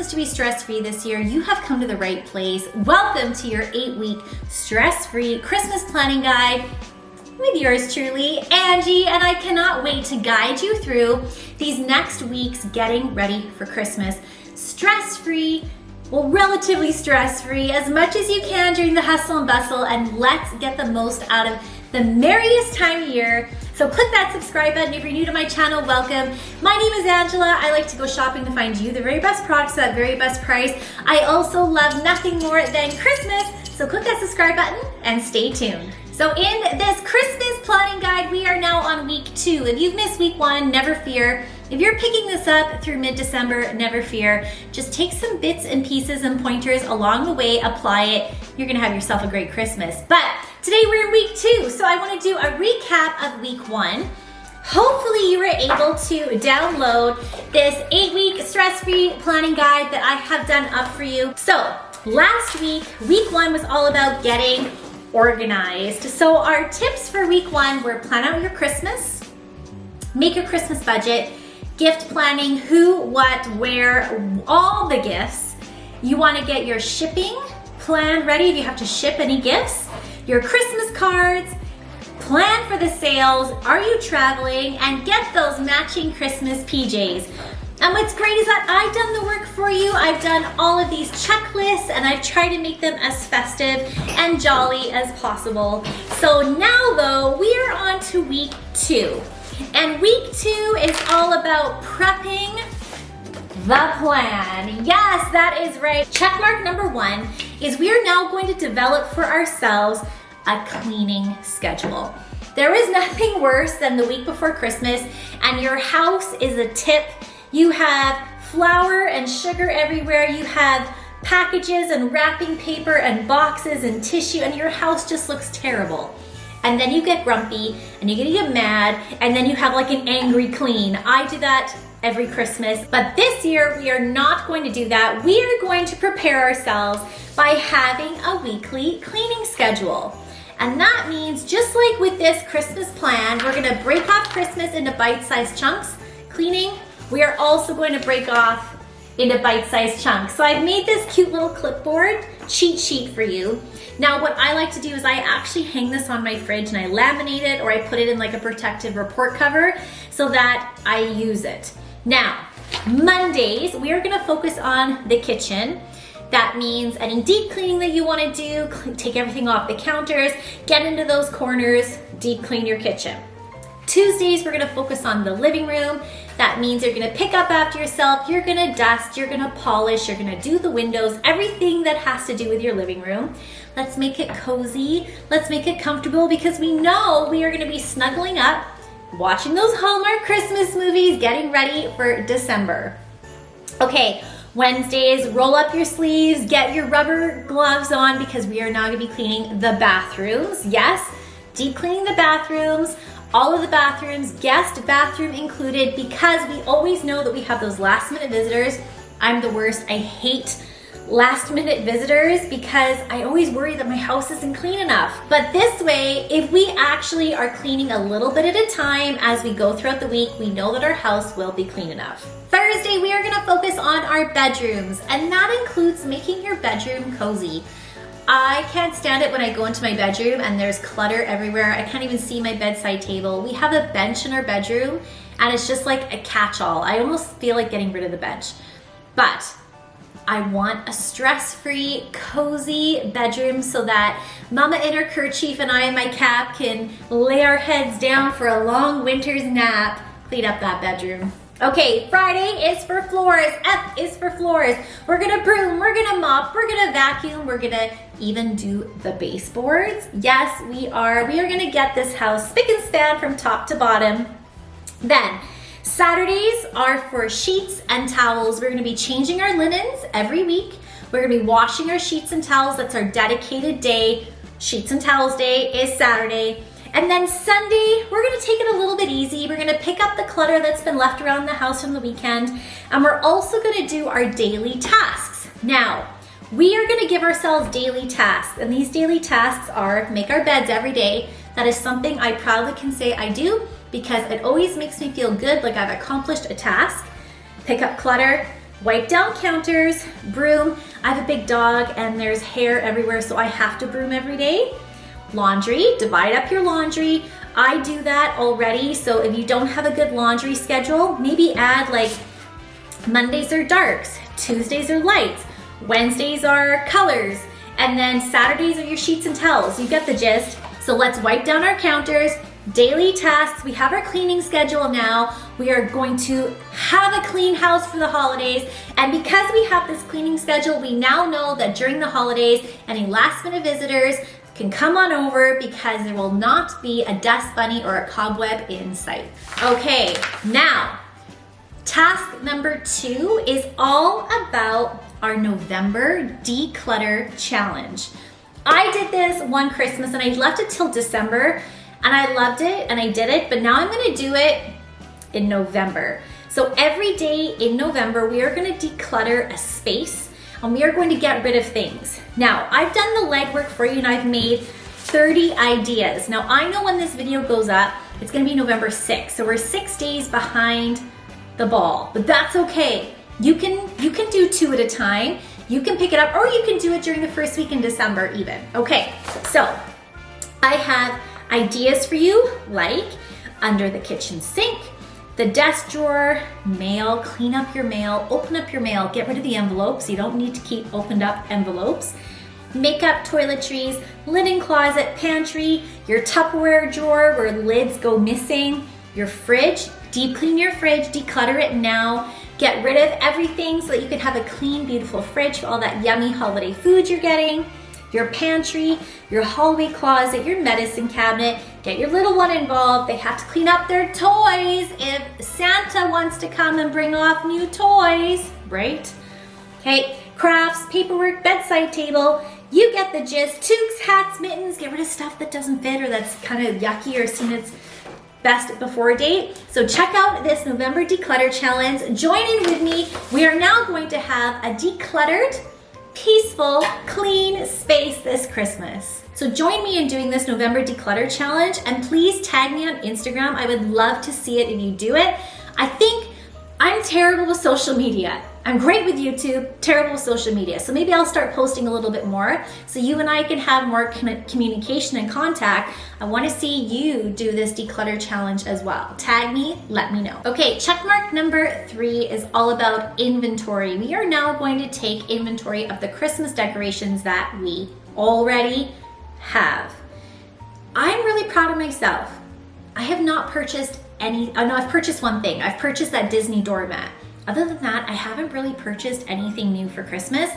Christmas to be stress-free this year, you have come to the right place. Welcome to your 8-week stress-free Christmas planning guide with yours truly, Angie, and I cannot wait to guide you through these next weeks getting ready for Christmas. Stress-free, well, relatively stress-free, as much as you can during the hustle and bustle, and let's get the most out of the merriest time of year. So click that subscribe button. If you're new to my channel, welcome. My name is Angela. I like to go shopping to find you the very best products at the very best price. I also love nothing more than Christmas. So click that subscribe button and stay tuned. So in this Christmas planning guide, we are now on week 2. If you've missed week 1, never fear. If you're picking this up through mid-December, never fear. Just take some bits and pieces and pointers along the way, apply it. You're gonna have yourself a great Christmas. But today we're in week 2, so I wanna do a recap of week 1. Hopefully you were able to download this 8-week stress-free planning guide that I have done up for you. So last week, week 1 was all about getting organized. So our tips for week 1 were plan out your Christmas, make your Christmas budget, gift planning, who, what, where, all the gifts. You want to get your shipping plan ready if you have to ship any gifts, your Christmas cards, plan for the sales, are you traveling, and get those matching Christmas PJs. And what's great is that I've done the work for you. I've done all of these checklists and I've tried to make them as festive and jolly as possible. So now though, we are on to week 2. And week 2 is all about prepping the plan. Yes, that is right. Checkmark number 1 is we are now going to develop for ourselves a cleaning schedule. There is nothing worse than the week before Christmas and your house is a tip. You have flour and sugar everywhere. You have packages and wrapping paper and boxes and tissue, and your house just looks terrible. And then you get grumpy and you get mad, and then you have like an angry clean. I do that every Christmas, but this year we are not going to do that. We are going to prepare ourselves by having a weekly cleaning schedule. And that means, just like with this Christmas plan, we're gonna break off Christmas into bite-sized chunks. Cleaning, we are also going to break off into bite-sized chunks. So I've made this cute little clipboard cheat sheet for you. Now what I like to do is I actually hang this on my fridge and I laminate it, or I put it in like a protective report cover so that I use it. Now, Mondays, we are gonna focus on the kitchen. That means any deep cleaning that you wanna do, take everything off the counters, get into those corners, deep clean your kitchen. Tuesdays, we're gonna focus on the living room. That means you're gonna pick up after yourself, you're gonna dust, you're gonna polish, you're gonna do the windows, everything that has to do with your living room. Let's make it cozy, let's make it comfortable, because we know we are gonna be snuggling up, watching those Hallmark Christmas movies, getting ready for December. Okay, Wednesdays, roll up your sleeves, get your rubber gloves on, because we are now gonna be cleaning the bathrooms. Yes, deep cleaning the bathrooms, all of the bathrooms, guest bathroom included, because we always know that we have those last minute visitors. I'm the worst, I hate last minute visitors because I always worry that my house isn't clean enough. But this way, if we actually are cleaning a little bit at a time as we go throughout the week, we know that our house will be clean enough. Thursday, we are gonna focus on our bedrooms, and that includes making your bedroom cozy. I can't stand it when I go into my bedroom and there's clutter everywhere. I can't even see my bedside table. We have a bench in our bedroom and it's just like a catch-all. I almost feel like getting rid of the bench. But I want a stress-free, cozy bedroom so that Mama in her kerchief and I in my cap can lay our heads down for a long winter's nap. Clean up that bedroom. Okay, Friday is for floors. F is for floors. We're gonna broom, we're gonna mop, we're gonna vacuum, we're gonna even do the baseboards. Yes, we are gonna get this house spick and span from top to bottom. Then, Saturdays are for sheets and towels. We're gonna be changing our linens every week. We're gonna be washing our sheets and towels. That's our dedicated day. Sheets and towels day is Saturday. And then Sunday, we're gonna take it a little bit easy. We're gonna pick up the clutter that's been left around the house from the weekend, and we're also gonna do our daily tasks. Now, we are gonna give ourselves daily tasks, and these daily tasks are make our beds every day. That is something I proudly can say I do because it always makes me feel good, like I've accomplished a task. Pick up clutter, wipe down counters, broom. I have a big dog and there's hair everywhere, so I have to broom every day. Laundry, divide up your laundry. I do that already, so if you don't have a good laundry schedule, maybe add like Mondays are darks, Tuesdays are lights, Wednesdays are colors, and then Saturdays are your sheets and towels. You get the gist. So let's wipe down our counters. Daily tasks, we have our cleaning schedule now. We are going to have a clean house for the holidays. And because we have this cleaning schedule, we now know that during the holidays, any last minute visitors can come on over because there will not be a dust bunny or a cobweb in sight. Okay, now, task number 2 is all about our November Declutter Challenge. I did this one Christmas and I left it till December and I loved it and I did it, but now I'm gonna do it in November. So every day in November, we are gonna declutter a space and we are going to get rid of things. Now, I've done the legwork for you and I've made 30 ideas. Now, I know when this video goes up, it's gonna be November 6th. So we're 6 days behind the ball, but that's okay. You can do 2 at a time. You can pick it up or you can do it during the first week in December even. Okay, so I have ideas for you, like under the kitchen sink, the desk drawer, mail, clean up your mail, open up your mail, get rid of the envelopes. You don't need to keep opened up envelopes. Makeup, toiletries, linen closet, pantry, your Tupperware drawer where lids go missing, your fridge, deep clean your fridge, declutter it now. Get rid of everything so that you can have a clean, beautiful fridge for all that yummy holiday food you're getting. Your pantry, your hallway closet, your medicine cabinet. Get your little one involved. They have to clean up their toys if Santa wants to come and bring off new toys, right? Okay, crafts, paperwork, bedside table. You get the gist. Toques, hats, mittens. Get rid of stuff that doesn't fit or that's kind of yucky or seen its best before date. So check out this November Declutter Challenge. Join in with me. We are now going to have a decluttered, peaceful, clean space this Christmas. So join me in doing this November Declutter Challenge and please tag me on Instagram. I would love to see it if you do it. I think I'm terrible with social media. I'm great with YouTube, terrible with social media. So maybe I'll start posting a little bit more so you and I can have more communication and contact. I want to see you do this declutter challenge as well. Tag me, let me know. Okay, check mark number 3 is all about inventory. We are now going to take inventory of the Christmas decorations that we already have. I'm really proud of myself. I have not purchased I've purchased one thing. I've purchased that Disney doormat. Other than that, I haven't really purchased anything new for Christmas.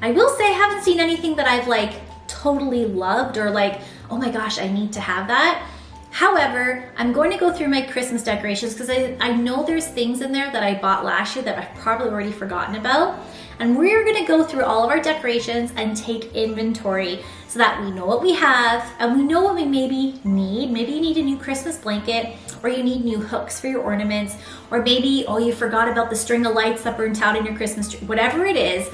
I will say I haven't seen anything that I've like totally loved or like, oh my gosh, I need to have that. However, I'm going to go through my Christmas decorations because I know there's things in there that I bought last year that I've probably already forgotten about. And we're gonna go through all of our decorations and take inventory so that we know what we have and we know what we maybe need. Maybe you need a new Christmas blanket or you need new hooks for your ornaments, or maybe, oh, you forgot about the string of lights that burnt out in your Christmas tree. Whatever it is,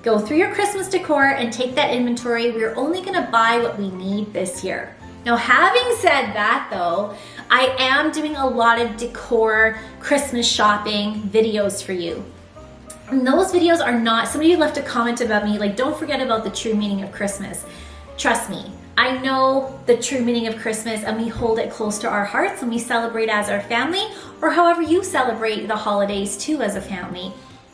go through your Christmas decor and take that inventory. We're only gonna buy what we need this year. Now, having said that though, I am doing a lot of decor Christmas shopping videos for you. And those videos are not, somebody left a comment about me, like, don't forget about the true meaning of Christmas. Trust me, I know the true meaning of Christmas and we hold it close to our hearts and we celebrate as our family, or however you celebrate the holidays too as a family.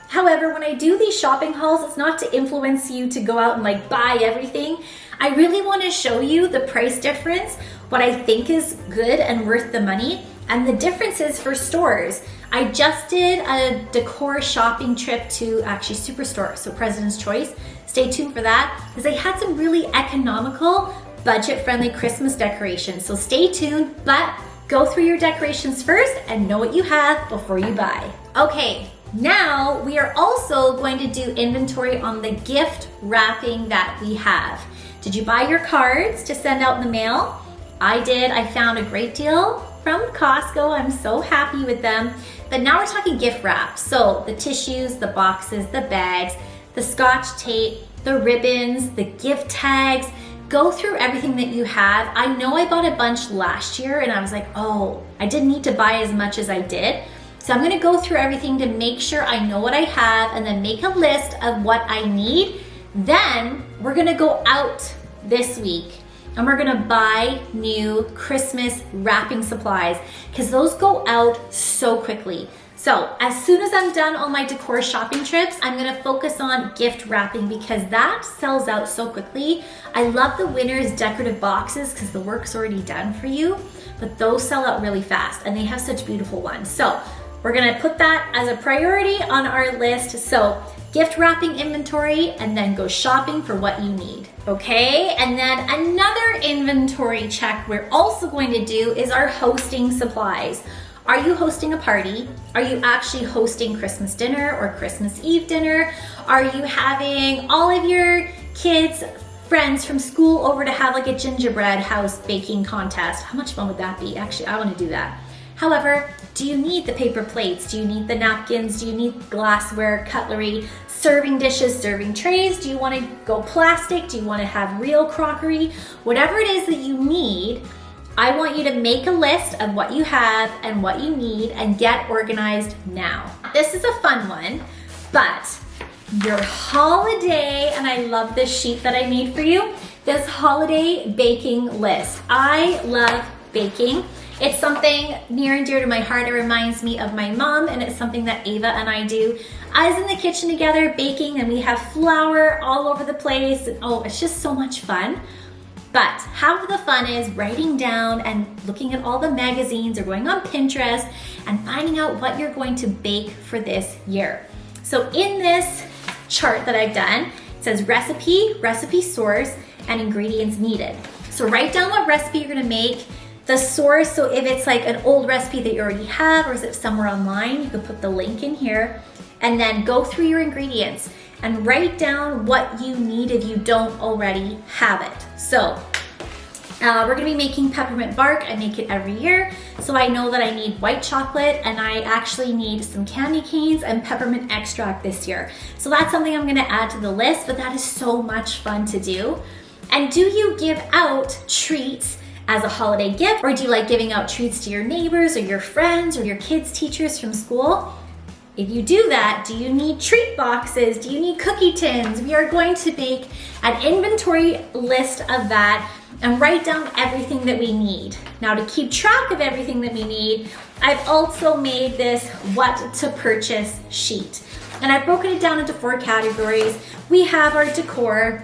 However, when I do these shopping hauls, it's not to influence you to go out and like buy everything. I really want to show you the price difference, what I think is good and worth the money, and the differences for stores. I just did a decor shopping trip to actually Superstore, so President's Choice. Stay tuned for that because they had some really economical, budget-friendly Christmas decorations. So stay tuned, but go through your decorations first and know what you have before you buy. Okay, now we are also going to do inventory on the gift wrapping that we have. Did you buy your cards to send out in the mail? I did. I found a great deal from Costco. I'm so happy with them. But now we're talking gift wrap. So the tissues, the boxes, the bags, the Scotch tape, the ribbons, the gift tags. Go through everything that you have. I know I bought a bunch last year and I was like, oh, I didn't need to buy as much as I did. So I'm gonna go through everything to make sure I know what I have and then make a list of what I need. Then we're gonna go out this week and we're gonna buy new Christmas wrapping supplies because those go out so quickly. So as soon as I'm done on my decor shopping trips, I'm gonna focus on gift wrapping because that sells out so quickly. I love the Winners decorative boxes because the work's already done for you, but those sell out really fast and they have such beautiful ones. So we're gonna put that as a priority on our list. So gift wrapping inventory and then go shopping for what you need. Okay, and then another inventory check we're also going to do is our hosting supplies. Are you hosting a party? Are you actually hosting Christmas dinner or Christmas Eve dinner? Are you having all of your kids' friends from school over to have like a gingerbread house baking contest? How much fun would that be? Actually, I want to do that. However, do you need the paper plates? Do you need the napkins? Do you need glassware, cutlery, serving dishes, serving trays? Do you want to go plastic? Do you want to have real crockery? Whatever it is that you need, I want you to make a list of what you have and what you need and get organized now. This is a fun one, but your holiday, and I love this sheet that I made for you, this holiday baking list. I love baking. It's something near and dear to my heart. It reminds me of my mom, and it's something that Ava and I do. I was in the kitchen together baking, and we have flour all over the place. And oh, it's just so much fun. But half of the fun is writing down and looking at all the magazines or going on Pinterest and finding out what you're going to bake for this year. So in this chart that I've done, it says recipe, recipe source, and ingredients needed. So write down what recipe you're gonna make, the source, so if it's like an old recipe that you already have or is it somewhere online, you can put the link in here, and then go through your ingredients and write down what you need if you don't already have it. So we're gonna be making peppermint bark. I make it every year. So I know that I need white chocolate and I actually need some candy canes and peppermint extract this year. So that's something I'm gonna add to the list, but that is so much fun to do. And do you give out treats as a holiday gift, or do you like giving out treats to your neighbors or your friends or your kids' teachers from school? If you do that, do you need treat boxes? Do you need cookie tins? We are going to make an inventory list of that and write down everything that we need. Now, to keep track of everything that we need, I've also made this what to purchase sheet. And I've broken it down into 4 categories. We have our decor,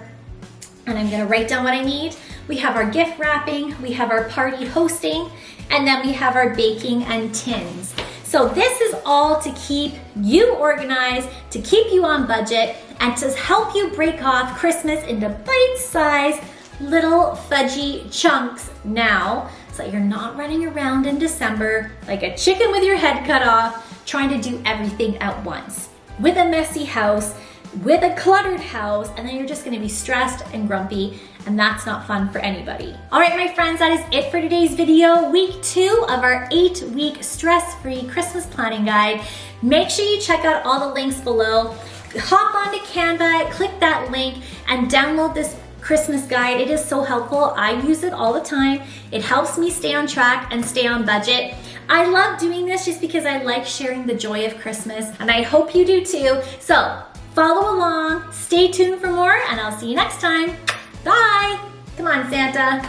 and I'm gonna write down what I need. We have our gift wrapping, we have our party hosting, and then we have our baking and tins. So this is all to keep you organized, to keep you on budget, and to help you break off Christmas into bite-sized little fudgy chunks now, so that you're not running around in December like a chicken with your head cut off, trying to do everything at once. With a messy house, with a cluttered house, and then you're just gonna be stressed and grumpy, and that's not fun for anybody. All right, my friends, that is it for today's video. Week 2 of our 8-week stress-free Christmas planning guide. Make sure you check out all the links below. Hop onto Canva, click that link, and download this Christmas guide. It is so helpful. I use it all the time. It helps me stay on track and stay on budget. I love doing this just because I like sharing the joy of Christmas, and I hope you do too. So follow along, stay tuned for more, and I'll see you next time. Bye. Come on, Santa.